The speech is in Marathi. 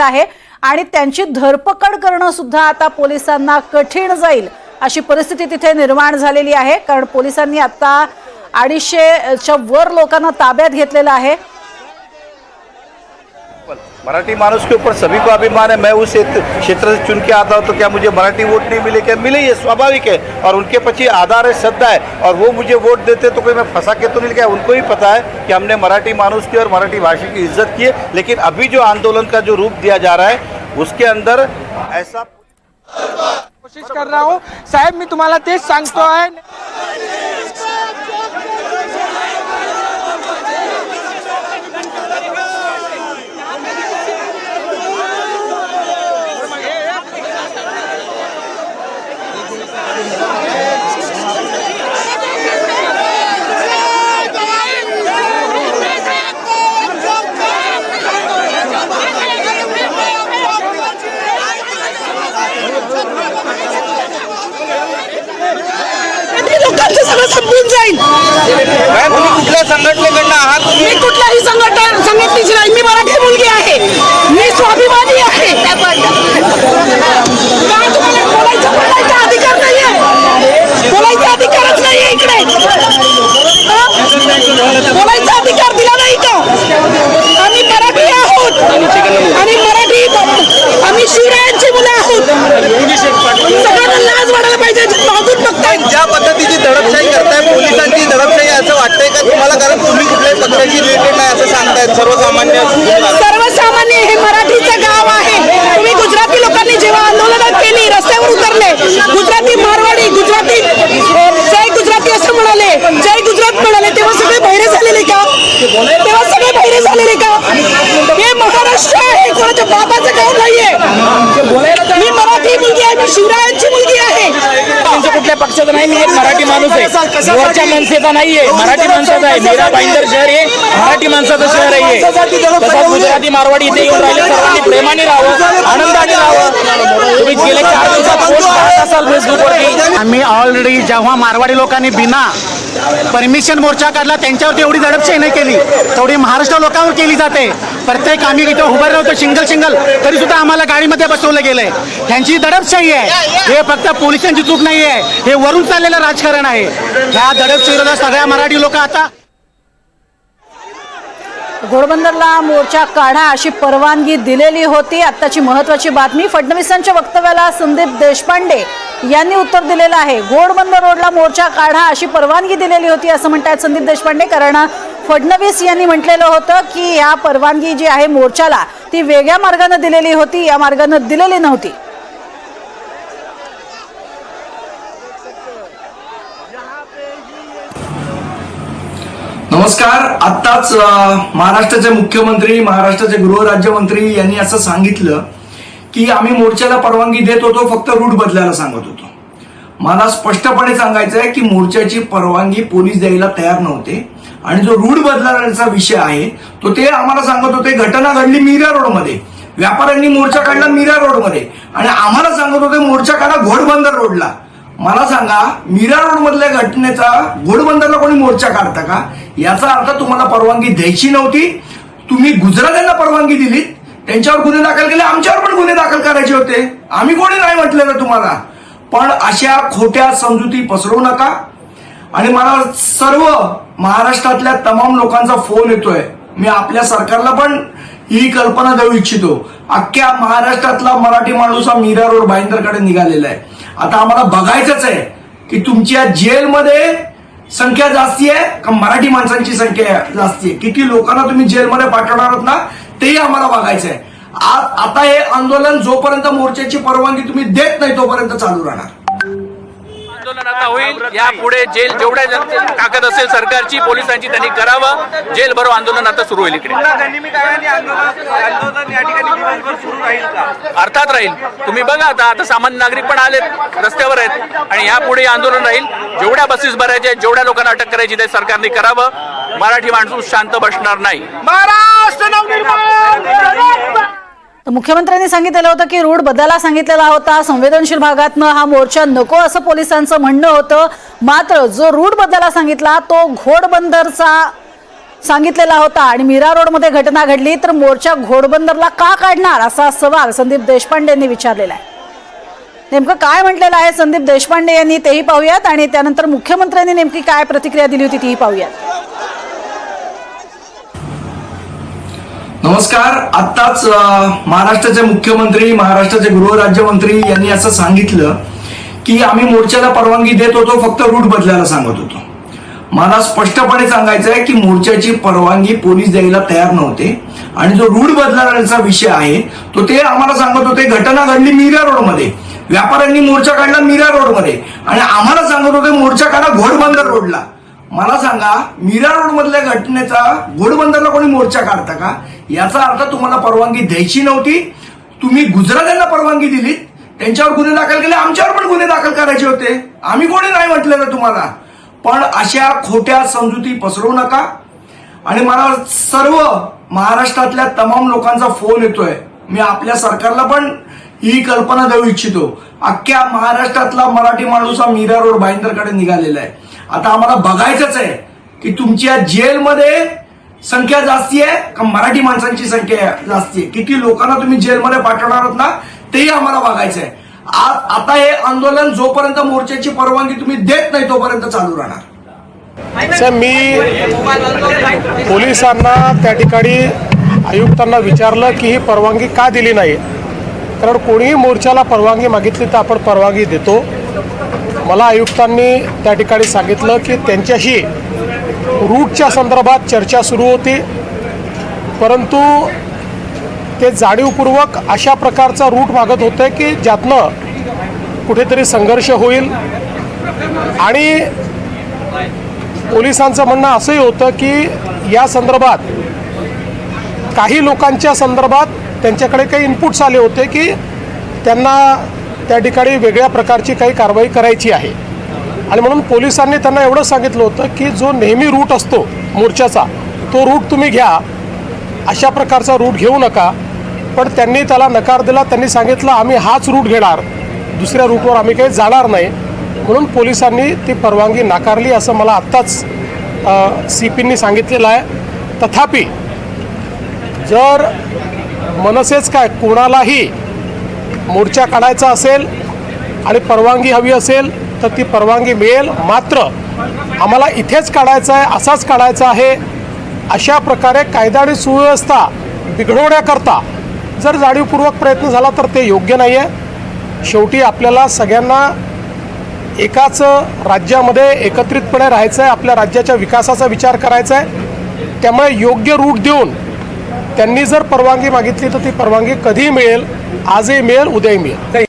आहे आणि त्यांची धरपकड करणं सुद्धा आता पोलिसांना कठीण जाईल अशी परिस्थिती तिथे निर्माण झालेली आहे। कारण पोलिसांनी आता 250च्या वर लोकांना ताब्यात घेतलेलं आहे। मराठी मानुस के ऊपर सभी को अभिमान है। मैं उस क्षेत्र से चुन के आता हूँ तो क्या मुझे मराठी वोट नहीं मिले? क्या मिले, ये स्वाभाविक है। और उनके पीछे आधार है, श्रद्धा है, और वो मुझे वोट देते तो कोई मैं फंसा के तो नहीं गया। उनको भी पता है कि हमने मराठी मानुस की और मराठी भाषा की इज्जत की है। लेकिन अभी जो आंदोलन का जो रूप दिया जा रहा है उसके अंदर ऐसा कोशिश कर रहा हूँ साहेब, मी तुम्हाला तेच सांगतो आहे। लोकांचं सगळं संपून जाईल। तुम्ही कुठल्या संघटनेकडनं आहात? मी कुठल्याही संघटनेची नाही, मी मराठी मुलगी आहे, मी स्वाभिमानी आहे। काय तुम्हाला बोलायचा अधिकार नाहीये? बोलायचा अधिकारच नाहीये इकडे। बोलायचा अधिकार दिला नाही का? आम्ही मराठी आहोत आणि मराठी आम्ही शिवरायांची मुलं आहोत। सगळ्यांना लाज वाटायला पाहिजे मागून बघताय। ज्या पद्धतीची दडपशाही करताय, पोलिसांची दडपशाही, असं वाटतंय का तुम्हाला? कारण तुम्ही कुठल्याही पक्षाची रिलेटेड नाही असं सांगतायत सर्वसामान्य हे मराठीचं गाव आहे। तुम्ही गुजराती लोकांनी जेव्हा आंदोलनं केली, रस्त्यावर उतरले, गुजराती मारवाडी गुजराती जय गुजराती असं म्हणाले, जय गुजरात म्हणाले, तेव्हा सगळे बहिरे झालेले का? तेव्हा सगळे बहिरे झालेले का? हे महाराष्ट्र आहे, कोणाच्या बाबाचं गाव नाहीये। मी मराठी मुलगी आहे, मी शिवरायांची मुलगी आहे। कुठल्या पक्षाचा नाही, मी एक मराठी माणूस आहे। मोर्चा मनसेचा नाहीये, मराठी माणसाचा आहे। मीरा भाईंदर शहर हे मराठी माणसाचं शहर आहे। तसंच गुजराती मारवाडी इथे येऊन राहिले, सर्वांनी प्रेमाने राहावं, आनंदाने राहावं। तुम्ही गेले 4 दिवसात पोस्ट पाहत असाल फेसबुकवरती। आम्ही ऑलरेडी जेव्हा मारवाडी लोकांनी बिना परमिशन मोर्चा काढला, त्यांच्यावरती एवढी दडपशाही नाही केली, तेवढी महाराष्ट्र लोकांवर केली जाते। प्रत्येक आम्ही इथं उभं राहतो सिंगल तरी सुद्धा आम्हाला गाडीमध्ये बसवलं गेलंय। त्यांची दडपशाही आहे, हे फक्त पोलिसांची चूक नाही आहे, हे वरून चाललेलं राजकारण आहे। ह्या दडपशाहीला सगळ्या मराठी लोक आता घोडबंदरला मोर्चा काढा अशी परवानगी दिलेली होती। आताची महत्त्वाची बातमी, फडणवीसांच्या वक्तव्याला संदीप देशपांडे यांनी उत्तर दिलेलं आहे। घोडबंदर रोडला मोर्चा काढा अशी परवानगी दिलेली होती असं म्हणतात संदीप देशपांडे। कारण फडणवीस यांनी म्हटलेलं होतं की या परवानगी जी आहे मोर्चाला ती वेगळ्या मार्गाने दिलेली होती, या मार्गाने दिलेली नव्हती। नमस्कार। आत्ताच महाराष्ट्राचे मुख्यमंत्री, महाराष्ट्राचे गृहराज्यमंत्री यांनी असं सांगितलं की आम्ही मोर्चाला परवानगी देत होतो, फक्त रूट बदलायला सांगत होतो। मला स्पष्टपणे सांगायचं आहे की मोर्चाची परवानगी पोलीस द्यायला तयार नव्हते, आणि जो रूट बदलण्याचा विषय आहे तो ते आम्हाला सांगत होते। घटना घडली मीरा रोडमध्ये, व्यापाऱ्यांनी मोर्चा काढला मीरा रोडमध्ये, आणि आम्हाला सांगत होते मोर्चा काढा घोडबंदर रोडला। मला सांगा, मीरा रोड मधल्या घटनेचा घोडबंदरला कोणी मोर्चा काढता का? याचा अर्थ तुम्हाला परवानगी द्यायची नव्हती। तुम्ही गुजरात्यांना परवानगी दिली, त्यांच्यावर गुन्हे दाखल केले, आमच्यावर पण गुन्हे दाखल करायचे होते। आम्ही कोणी नाही म्हटलेलं तुम्हाला, पण अशा खोट्या समजुती पसरवू नका। आणि मला सर्व महाराष्ट्रातल्या तमाम लोकांचा फोन येतोय, मी आपल्या सरकारला पण ही कल्पना देऊ इच्छितो। अख्ख्या महाराष्ट्रातला मराठी माणूस हा मीरा रोड भाईंदरकडे निघालेला आहे। आता आम्हाला बघायचंच आहे की तुमच्या जेलमध्ये संख्या जास्ती आहे का मराठी माणसांची संख्या जास्ती आहे? किती लोकांना तुम्ही जेलमध्ये पाठवणार आहात ना, तेही आम्हाला बघायचं आहे। आता हे आंदोलन जोपर्यंत मोर्चाची परवानगी तुम्ही देत नाही तोपर्यंत चालू राहणार। आंदोलन आता होईल, यापुढे जेल जेवढ्या ताकद असेल सरकारची, पोलिसांची, त्यांनी करावं। जेल भरो आंदोलन आता सुरू होईल इकडे। अर्थात राहील, तुम्ही बघा आता सामान्य नागरिक पण आलेत, रस्त्यावर आहेत, आणि यापुढे आंदोलन राहील। जेवढ्या बसेस भरायच्या, जेवढ्या लोकांना अटक करायची ते सरकारने करावं। मराठी माणूस शांत बसणार नाही। महाराष्ट्र नवनिर्माण मुख्यमंत्र्यांनी सांगितलेलं होतं की रूट बदलायला सांगितलेला होता, संवेदनशील भागातनं हा मोर्चा नको असं पोलिसांचं म्हणणं होतं। मात्र जो रूट बदलायला सांगितला तो घोडबंदरचा सांगितलेला होता आणि मीरा रोडमध्ये घटना घडली तर मोर्चा घोडबंदरला का काढणार असा सवाल संदीप देशपांडे यांनी विचारलेला आहे. नेमकं काय म्हटलेलं आहे संदीप देशपांडे यांनी तेही पाहूयात आणि त्यानंतर मुख्यमंत्र्यांनी नेमकी काय प्रतिक्रिया दिली होती तीही पाहूयात. नमस्कार. आत्ताच महाराष्ट्राचे मुख्यमंत्री महाराष्ट्राचे गृहराज्यमंत्री यांनी असं सांगितलं की आम्ही मोर्चाला परवानगी देत होतो, फक्त रूट बदलायला सांगत होतो. मला स्पष्टपणे सांगायचं आहे की मोर्चाची परवानगी पोलीस द्यायला तयार नव्हते आणि जो रूट बदलण्याचा विषय आहे तो ते आम्हाला सांगत होते. घटना घडली मीरा रोडमध्ये, व्यापाऱ्यांनी मोर्चा काढला मीरा रोडमध्ये आणि आम्हाला सांगत होते मोर्चा काढा घोडबंदर रोडला. मला सांगा, मीरा रोड मधल्या घटनेचा घोडबंदरला कोणी मोर्चा काढता का? याचा अर्थ तुम्हाला परवानगी द्यायची नव्हती. तुम्ही गुजरात्यांना परवानगी दिली, त्यांच्यावर गुन्हे दाखल केले, आमच्यावर पण गुन्हे दाखल करायचे होते. आम्ही कोणी नाही म्हटलेलं तुम्हाला. पण अशा खोट्या समजुती पसरवू नका. आणि मला सर्व महाराष्ट्रातल्या तमाम लोकांचा फोन येतोय. मी आपल्या सरकारला पण ही कल्पना देऊ इच्छितो. अख्ख्या महाराष्ट्रातला मराठी माणूस हा मीरा रोड भाईंदरकडे निघालेला आहे. आता आम्हाला बघायचंच आहे की तुमच्या जेलमध्ये संख्या जास्ती आहे का मराठी माणसांची संख्या जास्ती आहे. किती लोकांना तुम्ही जेलमध्ये पाठवणार आहात ना, तेही आम्हाला बघायचं आहे. आता हे आंदोलन जोपर्यंत मोर्चाची परवानगी तुम्ही देत नाही तोपर्यंत चालू राहणार. साहेब, मी पोलिसांना त्या ठिकाणी आयुक्तांना विचारलं की ही परवानगी का दिली नाही. कारण कोणीही मोर्चाला परवानगी मागितली तर आपण परवानगी देतो. मला आयुक्तांनी त्या ठिकाणी सांगितलं की त्यांच्याशी रूटच्या संदर्भात चर्चा सुरू होती, परंतु ते जाणीवपूर्वक अशा प्रकारचा रूट मागत होते की ज्यातनं कुठेतरी संघर्ष होईल. आणि पोलिसांचं म्हणणं असंही होतं की या संदर्भात काही लोकांच्या संदर्भात त्यांच्याकडे काही इनपुट्स आले होते की त्यांना त्या ठिकाणी वेगळ्या प्रकारची काही कारवाई करायची आहे. आणि म्हणून पोलिसांनी त्यांना एवढं सांगितलं होतं की जो नेहमी रूट असतो मोर्चाचा तो रूट तुम्ही घ्या, अशा प्रकारचा रूट घेऊ नका. पण त्यांनी त्याला नकार दिला. त्यांनी सांगितलं आम्ही हाच रूट घेणार, दुसऱ्या रूटवर आम्ही काही जाणार नाही. म्हणून पोलिसांनी ती परवानगी नाकारली असं मला आत्ताच CPंनी सांगितलेलं आहे. तथापि जर मनसेच काय कोणालाही मोर्चा काढायचा असेल आणि परवानगी हवी असेल तर ती परवानगी मिळेल. मात्र आम्हाला इथेच काढायचं आहे, असाच काढायचा आहे, अशा प्रकारे कायदा आणि सुव्यवस्था बिघडवण्याकरता जर जाणीवपूर्वक प्रयत्न झाला तर ते योग्य नाही आहे. शेवटी आपल्याला सगळ्यांना एकाच राज्यामध्ये एकत्रितपणे राहायचं आहे, आपल्या राज्याच्या विकासाचा विचार करायचा आहे. त्यामुळे योग्य रूट देऊन त्यांनी जर परवानगी मागितली तर ती परवानगी कधीही मिळेल, आजही मिळेल, उद्याही मिळेल.